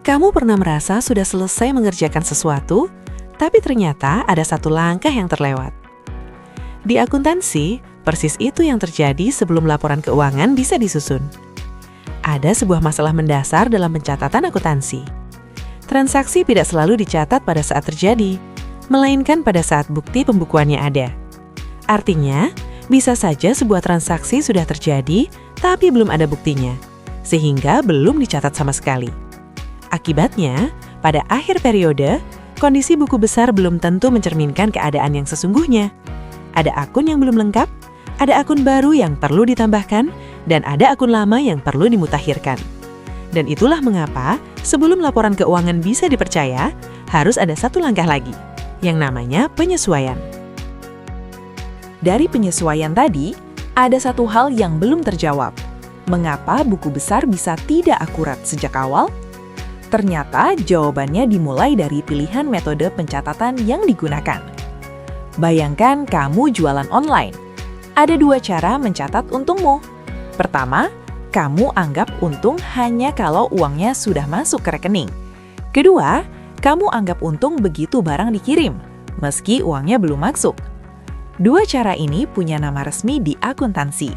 Kamu pernah merasa sudah selesai mengerjakan sesuatu, tapi ternyata ada satu langkah yang terlewat. Di akuntansi, persis itu yang terjadi sebelum laporan keuangan bisa disusun. Ada sebuah masalah mendasar dalam pencatatan akuntansi. Transaksi tidak selalu dicatat pada saat terjadi, melainkan pada saat bukti pembukuannya ada. Artinya, bisa saja sebuah transaksi sudah terjadi, tapi belum ada buktinya, sehingga belum dicatat sama sekali. Akibatnya, pada akhir periode, kondisi buku besar belum tentu mencerminkan keadaan yang sesungguhnya. Ada akun yang belum lengkap, ada akun baru yang perlu ditambahkan, dan ada akun lama yang perlu dimutakhirkan. Dan itulah mengapa, sebelum laporan keuangan bisa dipercaya, harus ada satu langkah lagi, yang namanya penyesuaian. Dari penyesuaian tadi, ada satu hal yang belum terjawab. Mengapa buku besar bisa tidak akurat sejak awal? Ternyata jawabannya dimulai dari pilihan metode pencatatan yang digunakan. Bayangkan kamu jualan online. Ada dua cara mencatat untungmu. Pertama, kamu anggap untung hanya kalau uangnya sudah masuk ke rekening. Kedua, kamu anggap untung begitu barang dikirim, meski uangnya belum masuk. Dua cara ini punya nama resmi di akuntansi.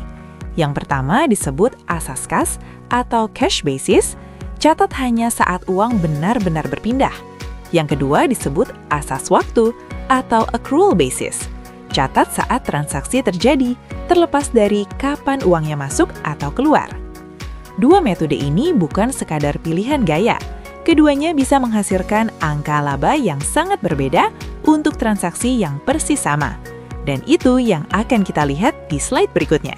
Yang pertama disebut asas kas atau cash basis, catat hanya saat uang benar-benar berpindah. Yang kedua disebut asas waktu atau accrual basis, catat saat transaksi terjadi, terlepas dari kapan uangnya masuk atau keluar. Dua metode ini bukan sekadar pilihan gaya. Keduanya bisa menghasilkan angka laba yang sangat berbeda untuk transaksi yang persis sama. Dan itu yang akan kita lihat di slide berikutnya.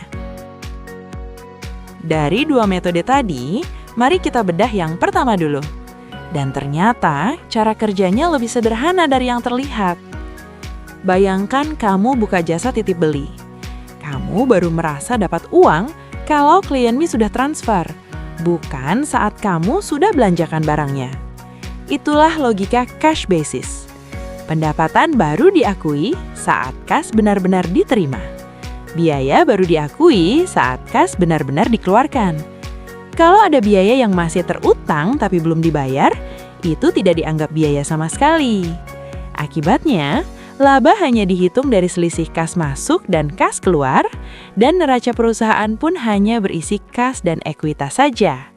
Dari dua metode tadi, mari kita bedah yang pertama dulu. Dan ternyata cara kerjanya lebih sederhana dari yang terlihat. Bayangkan kamu buka jasa titip beli. Kamu baru merasa dapat uang kalau klienmu sudah transfer, bukan saat kamu sudah belanjakan barangnya. Itulah logika cash basis. Pendapatan baru diakui saat kas benar-benar diterima. Biaya baru diakui saat kas benar-benar dikeluarkan. Kalau ada biaya yang masih terutang tapi belum dibayar, itu tidak dianggap biaya sama sekali. Akibatnya, laba hanya dihitung dari selisih kas masuk dan kas keluar, dan neraca perusahaan pun hanya berisi kas dan ekuitas saja.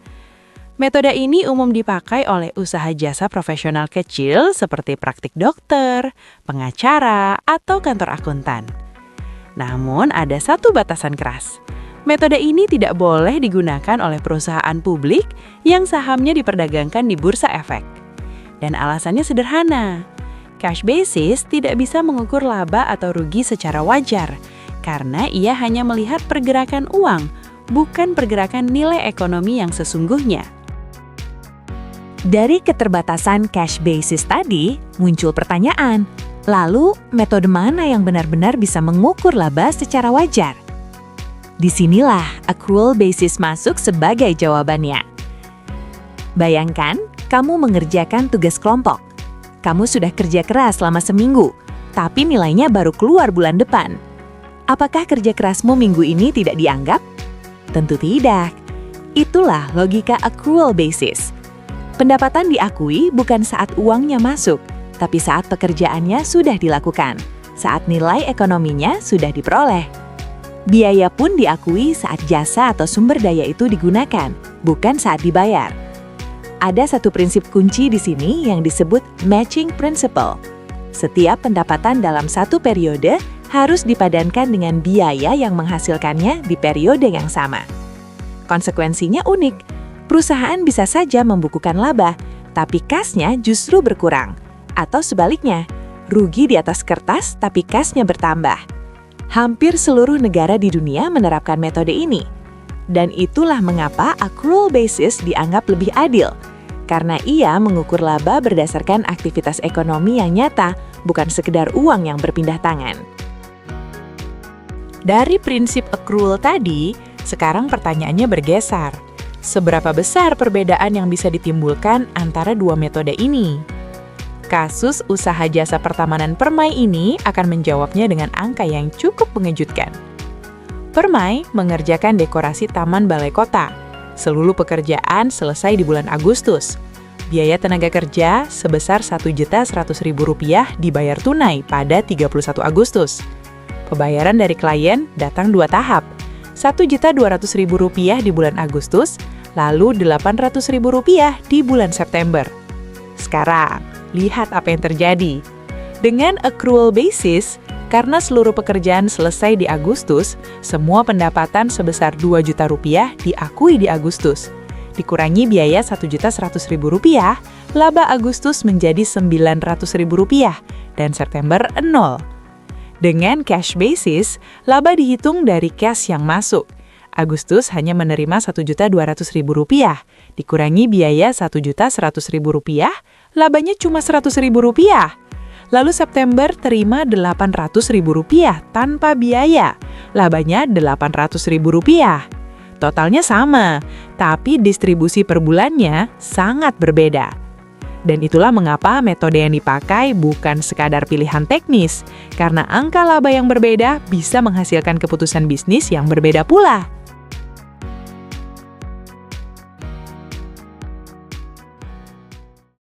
Metode ini umum dipakai oleh usaha jasa profesional kecil seperti praktik dokter, pengacara, atau kantor akuntan. Namun ada satu batasan keras. Metode ini tidak boleh digunakan oleh perusahaan publik yang sahamnya diperdagangkan di bursa efek. Dan alasannya sederhana. Cash basis tidak bisa mengukur laba atau rugi secara wajar, karena ia hanya melihat pergerakan uang, bukan pergerakan nilai ekonomi yang sesungguhnya. Dari keterbatasan cash basis tadi, muncul pertanyaan, lalu metode mana yang benar-benar bisa mengukur laba secara wajar? Disinilah accrual basis masuk sebagai jawabannya. Bayangkan, kamu mengerjakan tugas kelompok. Kamu sudah kerja keras selama seminggu, tapi nilainya baru keluar bulan depan. Apakah kerja kerasmu minggu ini tidak dianggap? Tentu tidak. Itulah logika accrual basis. Pendapatan diakui bukan saat uangnya masuk, tapi saat pekerjaannya sudah dilakukan, saat nilai ekonominya sudah diperoleh. Biaya pun diakui saat jasa atau sumber daya itu digunakan, bukan saat dibayar. Ada satu prinsip kunci di sini yang disebut matching principle. Setiap pendapatan dalam satu periode harus dipadankan dengan biaya yang menghasilkannya di periode yang sama. Konsekuensinya unik. Perusahaan bisa saja membukukan laba, tapi kasnya justru berkurang. Atau sebaliknya, rugi di atas kertas tapi kasnya bertambah. Hampir seluruh negara di dunia menerapkan metode ini. Dan itulah mengapa accrual basis dianggap lebih adil. Karena ia mengukur laba berdasarkan aktivitas ekonomi yang nyata, bukan sekedar uang yang berpindah tangan. Dari prinsip accrual tadi, sekarang pertanyaannya bergeser. Seberapa besar perbedaan yang bisa ditimbulkan antara dua metode ini? Kasus usaha jasa pertamanan Permai ini akan menjawabnya dengan angka yang cukup mengejutkan. Permai mengerjakan dekorasi taman balai kota. Seluruh pekerjaan selesai di bulan Agustus. Biaya tenaga kerja sebesar Rp1.100.000 dibayar tunai pada 31 Agustus. Pembayaran dari klien datang 2 tahap, Rp1.200.000 di bulan Agustus, lalu Rp800.000 di bulan September. Sekarang, lihat apa yang terjadi. Dengan accrual basis, karena seluruh pekerjaan selesai di Agustus, semua pendapatan sebesar Rp2 juta diakui di Agustus. Dikurangi biaya Rp1.100.000, laba Agustus menjadi Rp900.000 dan September 0. Dengan cash basis, laba dihitung dari cash yang masuk. Agustus hanya menerima Rp1.200.000, dikurangi biaya Rp1.100.000, labanya cuma Rp100.000. Lalu September terima Rp800.000 tanpa biaya, labanya Rp800.000. Totalnya sama, tapi distribusi per bulannya sangat berbeda. Dan itulah mengapa metode yang dipakai bukan sekadar pilihan teknis, karena angka laba yang berbeda bisa menghasilkan keputusan bisnis yang berbeda pula.